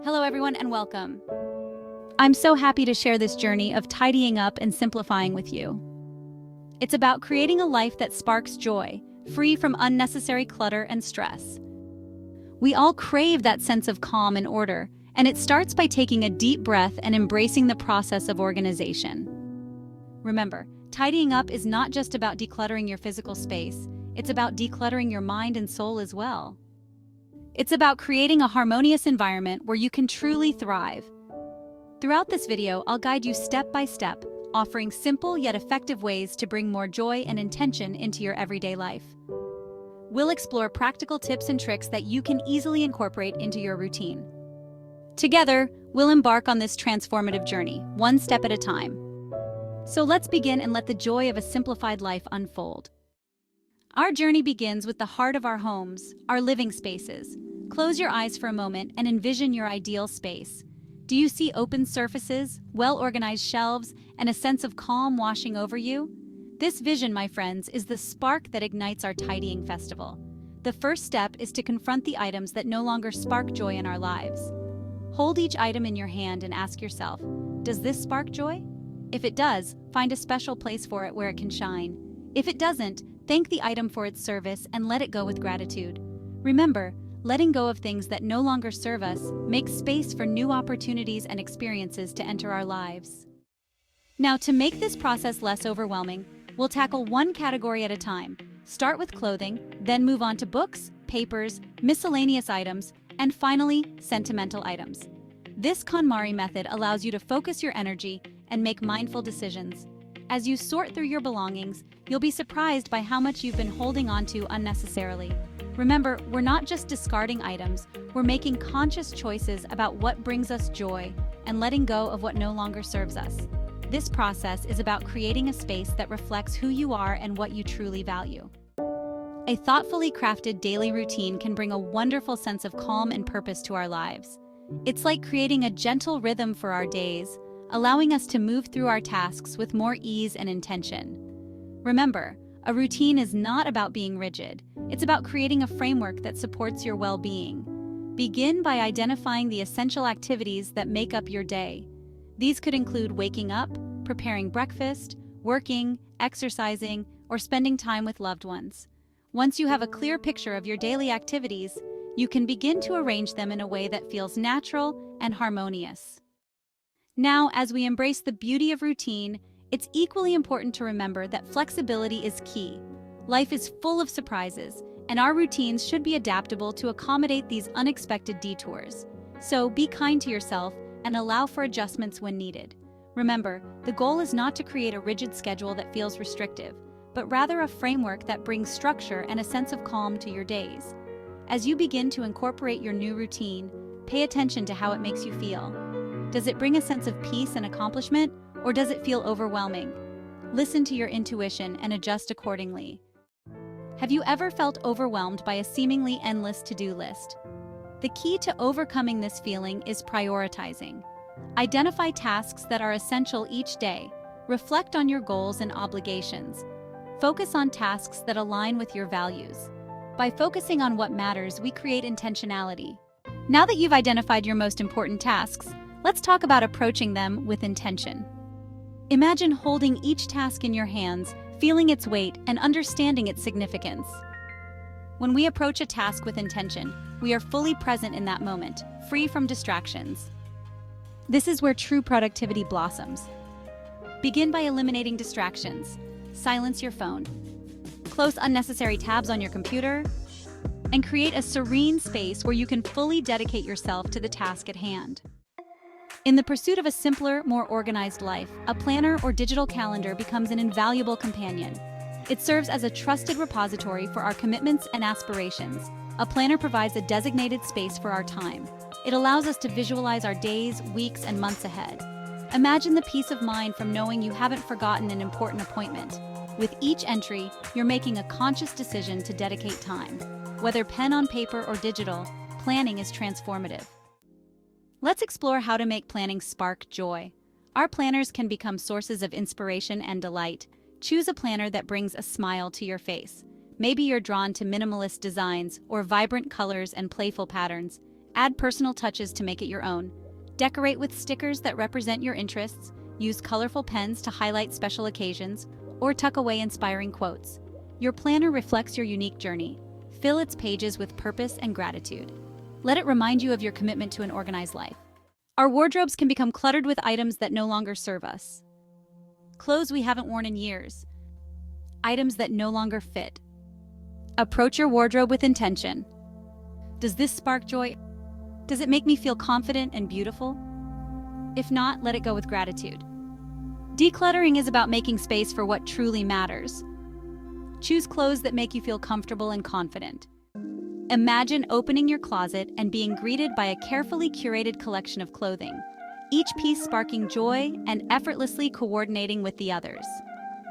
Hello everyone and welcome. I'm so happy to share this journey of tidying up and simplifying with you. It's about creating a life that sparks joy, free from unnecessary clutter and stress. We all crave that sense of calm and order, and it starts by taking a deep breath and embracing the process of organization. Remember, tidying up is not just about decluttering your physical space, it's about decluttering your mind and soul as well. It's about creating a harmonious environment where you can truly thrive. Throughout this video, I'll guide you step by step, offering simple yet effective ways to bring more joy and intention into your everyday life. We'll explore practical tips and tricks that you can easily incorporate into your routine. Together, we'll embark on this transformative journey, one step at a time. So let's begin and let the joy of a simplified life unfold. Our journey begins with the heart of our homes, our living spaces. Close your eyes for a moment and envision your ideal space. Do you see open surfaces, well-organized shelves, and a sense of calm washing over you? This vision, my friends, is the spark that ignites our tidying festival. The first step is to confront the items that no longer spark joy in our lives. Hold each item in your hand and ask yourself, does this spark joy? If it does, find a special place for it where it can shine. If it doesn't, thank the item for its service and let it go with gratitude. Remember, letting go of things that no longer serve us makes space for new opportunities and experiences to enter our lives. Now, to make this process less overwhelming, we'll tackle one category at a time. Start with clothing, then move on to books, papers, miscellaneous items, and finally, sentimental items. This KonMari method allows you to focus your energy and make mindful decisions. As you sort through your belongings, you'll be surprised by how much you've been holding on to unnecessarily. Remember, we're not just discarding items, we're making conscious choices about what brings us joy and letting go of what no longer serves us. This process is about creating a space that reflects who you are and what you truly value. A thoughtfully crafted daily routine can bring a wonderful sense of calm and purpose to our lives. It's like creating a gentle rhythm for our days, allowing us to move through our tasks with more ease and intention. Remember, a routine is not about being rigid. It's about creating a framework that supports your well-being. Begin by identifying the essential activities that make up your day. These could include waking up, preparing breakfast, working, exercising, or spending time with loved ones. Once you have a clear picture of your daily activities, you can begin to arrange them in a way that feels natural and harmonious. Now, as we embrace the beauty of routine, it's equally important to remember that flexibility is key. Life is full of surprises, and our routines should be adaptable to accommodate these unexpected detours. So be kind to yourself and allow for adjustments when needed. Remember, the goal is not to create a rigid schedule that feels restrictive, but rather a framework that brings structure and a sense of calm to your days. As you begin to incorporate your new routine, pay attention to how it makes you feel. Does it bring a sense of peace and accomplishment, or does it feel overwhelming? Listen to your intuition and adjust accordingly. Have you ever felt overwhelmed by a seemingly endless to-do list? The key to overcoming this feeling is prioritizing. Identify tasks that are essential each day. Reflect on your goals and obligations. Focus on tasks that align with your values. By focusing on what matters, we create intentionality. Now that you've identified your most important tasks, let's talk about approaching them with intention. Imagine holding each task in your hands, feeling its weight, and understanding its significance. When we approach a task with intention, we are fully present in that moment, free from distractions. This is where true productivity blossoms. Begin by eliminating distractions. Silence your phone. Close unnecessary tabs on your computer, and create a serene space where you can fully dedicate yourself to the task at hand. In the pursuit of a simpler, more organized life, a planner or digital calendar becomes an invaluable companion. It serves as a trusted repository for our commitments and aspirations. A planner provides a designated space for our time. It allows us to visualize our days, weeks, and months ahead. Imagine the peace of mind from knowing you haven't forgotten an important appointment. With each entry, you're making a conscious decision to dedicate time. Whether pen on paper or digital, planning is transformative. Let's explore how to make planning spark joy. Our planners can become sources of inspiration and delight. Choose a planner that brings a smile to your face. Maybe you're drawn to minimalist designs or vibrant colors and playful patterns. Add personal touches to make it your own. Decorate with stickers that represent your interests, use colorful pens to highlight special occasions, or tuck away inspiring quotes. Your planner reflects your unique journey. Fill its pages with purpose and gratitude. Let it remind you of your commitment to an organized life. Our wardrobes can become cluttered with items that no longer serve us. Clothes we haven't worn in years. Items that no longer fit. Approach your wardrobe with intention. Does this spark joy? Does it make me feel confident and beautiful? If not, let it go with gratitude. Decluttering is about making space for what truly matters. Choose clothes that make you feel comfortable and confident. Imagine opening your closet and being greeted by a carefully curated collection of clothing, each piece sparking joy and effortlessly coordinating with the others.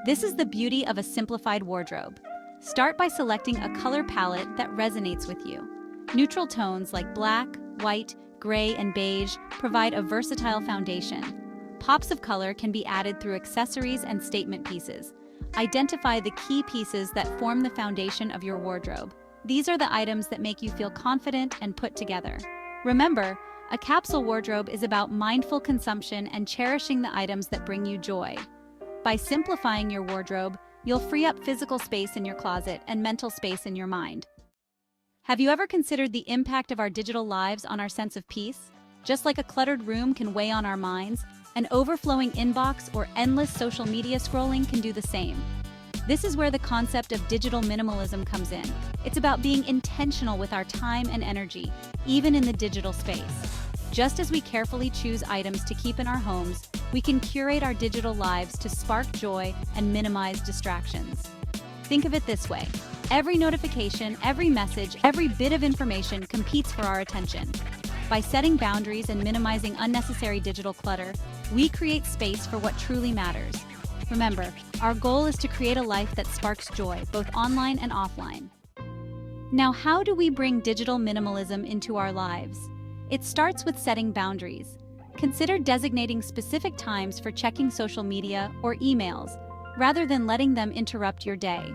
This is the beauty of a simplified wardrobe. Start by selecting a color palette that resonates with you. Neutral tones like black, white, gray, and beige provide a versatile foundation. Pops of color can be added through accessories and statement pieces. Identify the key pieces that form the foundation of your wardrobe. These are the items that make you feel confident and put together. Remember, a capsule wardrobe is about mindful consumption and cherishing the items that bring you joy. By simplifying your wardrobe, you'll free up physical space in your closet and mental space in your mind. Have you ever considered the impact of our digital lives on our sense of peace? Just like a cluttered room can weigh on our minds, an overflowing inbox or endless social media scrolling can do the same. This is where the concept of digital minimalism comes in. It's about being intentional with our time and energy, even in the digital space. Just as we carefully choose items to keep in our homes, we can curate our digital lives to spark joy and minimize distractions. Think of it this way. Every notification, every message, every bit of information competes for our attention. By setting boundaries and minimizing unnecessary digital clutter, we create space for what truly matters. Remember, our goal is to create a life that sparks joy, both online and offline. Now, how do we bring digital minimalism into our lives? It starts with setting boundaries. Consider designating specific times for checking social media or emails, rather than letting them interrupt your day.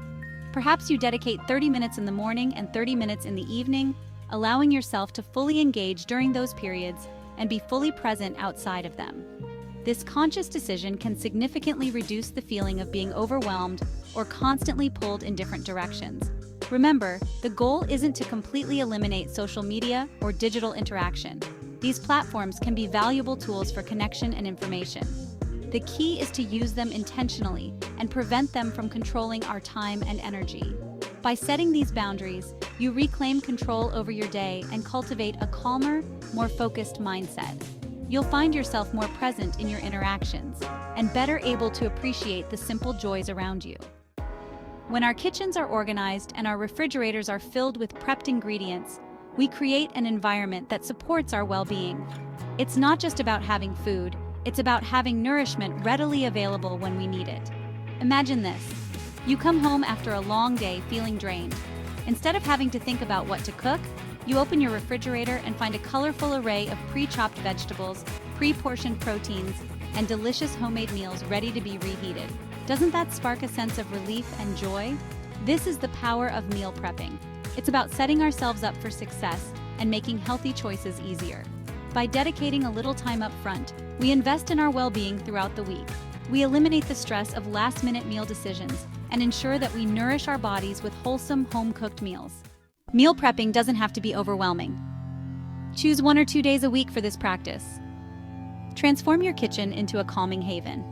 Perhaps you dedicate 30 minutes in the morning and 30 minutes in the evening, allowing yourself to fully engage during those periods and be fully present outside of them. This conscious decision can significantly reduce the feeling of being overwhelmed or constantly pulled in different directions. Remember, the goal isn't to completely eliminate social media or digital interaction. These platforms can be valuable tools for connection and information. The key is to use them intentionally and prevent them from controlling our time and energy. By setting these boundaries, you reclaim control over your day and cultivate a calmer, more focused mindset. You'll find yourself more present in your interactions and better able to appreciate the simple joys around you. When our kitchens are organized and our refrigerators are filled with prepped ingredients, we create an environment that supports our well-being. It's not just about having food, it's about having nourishment readily available when we need it. Imagine this. You come home after a long day feeling drained. Instead of having to think about what to cook, you open your refrigerator and find a colorful array of pre-chopped vegetables, pre-portioned proteins, and delicious homemade meals ready to be reheated. Doesn't that spark a sense of relief and joy? This is the power of meal prepping. It's about setting ourselves up for success and making healthy choices easier. By dedicating a little time up front, we invest in our well-being throughout the week. We eliminate the stress of last-minute meal decisions and ensure that we nourish our bodies with wholesome, home-cooked meals. Meal prepping doesn't have to be overwhelming. Choose 1 or 2 days a week for this practice. Transform your kitchen into a calming haven.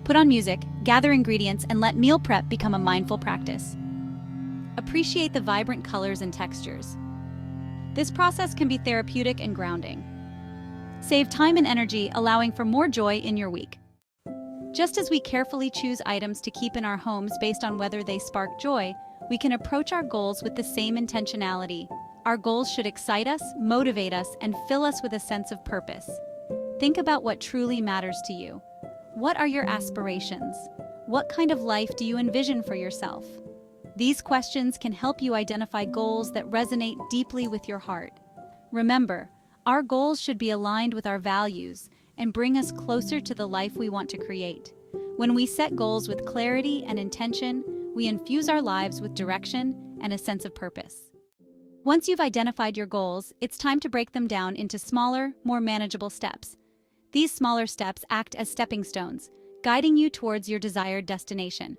Put on music, gather ingredients, and let meal prep become a mindful practice. Appreciate the vibrant colors and textures. This process can be therapeutic and grounding. Save time and energy, allowing for more joy in your week. Just as we carefully choose items to keep in our homes based on whether they spark joy, we can approach our goals with the same intentionality. Our goals should excite us, motivate us, and fill us with a sense of purpose. Think about what truly matters to you. What are your aspirations? What kind of life do you envision for yourself? These questions can help you identify goals that resonate deeply with your heart. Remember, our goals should be aligned with our values and bring us closer to the life we want to create. When we set goals with clarity and intention, we infuse our lives with direction and a sense of purpose. Once you've identified your goals, it's time to break them down into smaller, more manageable steps. These smaller steps act as stepping stones, guiding you towards your desired destination.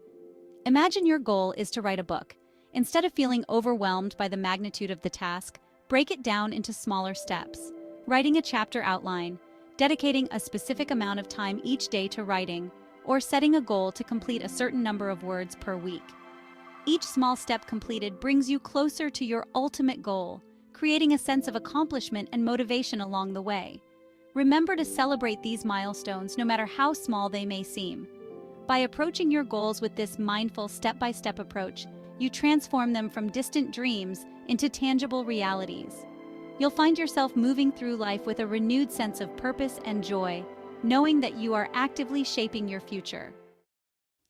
Imagine your goal is to write a book. Instead of feeling overwhelmed by the magnitude of the task, break it down into smaller steps. Writing a chapter outline, dedicating a specific amount of time each day to writing, or setting a goal to complete a certain number of words per week. Each small step completed brings you closer to your ultimate goal, creating a sense of accomplishment and motivation along the way. Remember to celebrate these milestones no matter how small they may seem. By approaching your goals with this mindful step-by-step approach, you transform them from distant dreams into tangible realities. You'll find yourself moving through life with a renewed sense of purpose and joy, knowing that you are actively shaping your future.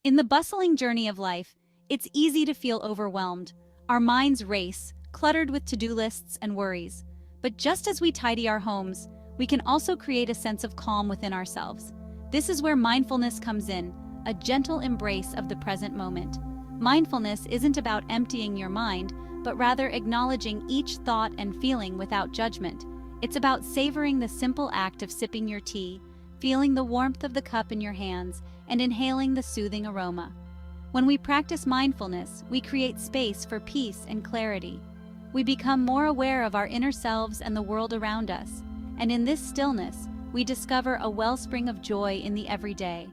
In the bustling journey of life, it's easy to feel overwhelmed. Our minds race, cluttered with to-do lists and worries. But just as we tidy our homes, we can also create a sense of calm within ourselves. This is where mindfulness comes in, a gentle embrace of the present moment. Mindfulness isn't about emptying your mind, but rather acknowledging each thought and feeling without judgment. It's about savoring the simple act of sipping your tea, feeling the warmth of the cup in your hands, and inhaling the soothing aroma. When we practice mindfulness, we create space for peace and clarity. We become more aware of our inner selves and the world around us, and in this stillness, we discover a wellspring of joy in the everyday.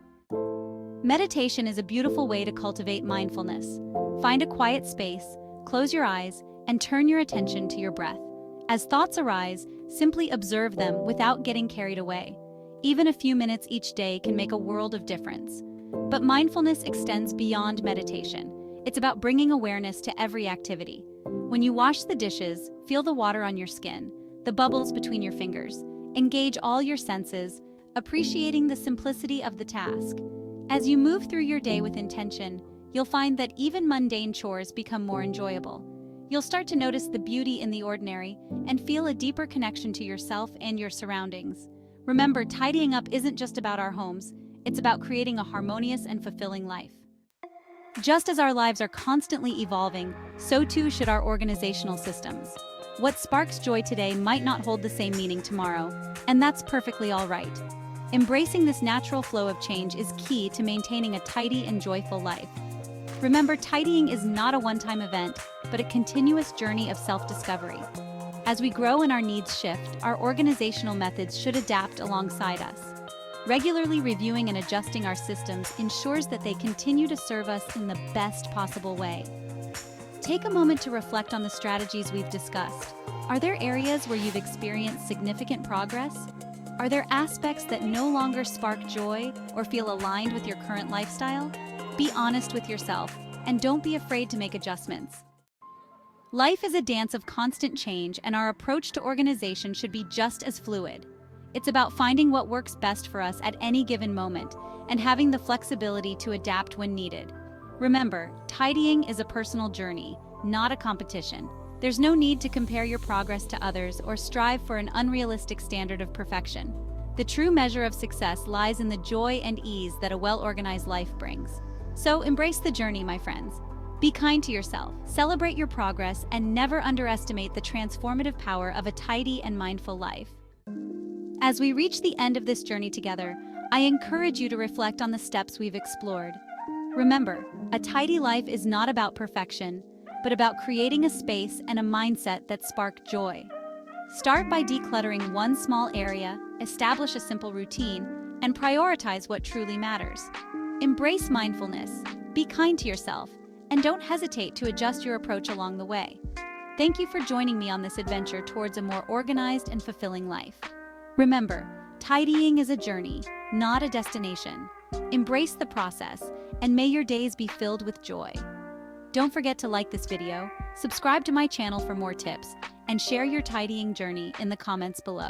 Meditation is a beautiful way to cultivate mindfulness. Find a quiet space, close your eyes, and turn your attention to your breath. As thoughts arise, simply observe them without getting carried away. Even a few minutes each day can make a world of difference. But mindfulness extends beyond meditation. It's about bringing awareness to every activity. When you wash the dishes, feel the water on your skin, the bubbles between your fingers. Engage all your senses, appreciating the simplicity of the task. As you move through your day with intention, you'll find that even mundane chores become more enjoyable. You'll start to notice the beauty in the ordinary and feel a deeper connection to yourself and your surroundings. Remember, tidying up isn't just about our homes. It's about creating a harmonious and fulfilling life. Just as our lives are constantly evolving, so too should our organizational systems. What sparks joy today might not hold the same meaning tomorrow, and that's perfectly all right. Embracing this natural flow of change is key to maintaining a tidy and joyful life. Remember, tidying is not a one-time event, but a continuous journey of self-discovery. As we grow and our needs shift, our organizational methods should adapt alongside us. Regularly reviewing and adjusting our systems ensures that they continue to serve us in the best possible way. Take a moment to reflect on the strategies we've discussed. Are there areas where you've experienced significant progress? Are there aspects that no longer spark joy or feel aligned with your current lifestyle? Be honest with yourself, and don't be afraid to make adjustments. Life is a dance of constant change, and our approach to organization should be just as fluid. It's about finding what works best for us at any given moment and having the flexibility to adapt when needed. Remember, tidying is a personal journey, not a competition. There's no need to compare your progress to others or strive for an unrealistic standard of perfection. The true measure of success lies in the joy and ease that a well-organized life brings. So embrace the journey, my friends. Be kind to yourself, celebrate your progress, and never underestimate the transformative power of a tidy and mindful life. As we reach the end of this journey together, I encourage you to reflect on the steps we've explored. Remember, a tidy life is not about perfection, but about creating a space and a mindset that spark joy. Start by decluttering one small area, establish a simple routine, and prioritize what truly matters. Embrace mindfulness, be kind to yourself, and don't hesitate to adjust your approach along the way. Thank you for joining me on this adventure towards a more organized and fulfilling life. Remember, tidying is a journey, not a destination. Embrace the process, and may your days be filled with joy. Don't forget to like this video, subscribe to my channel for more tips, and share your tidying journey in the comments below.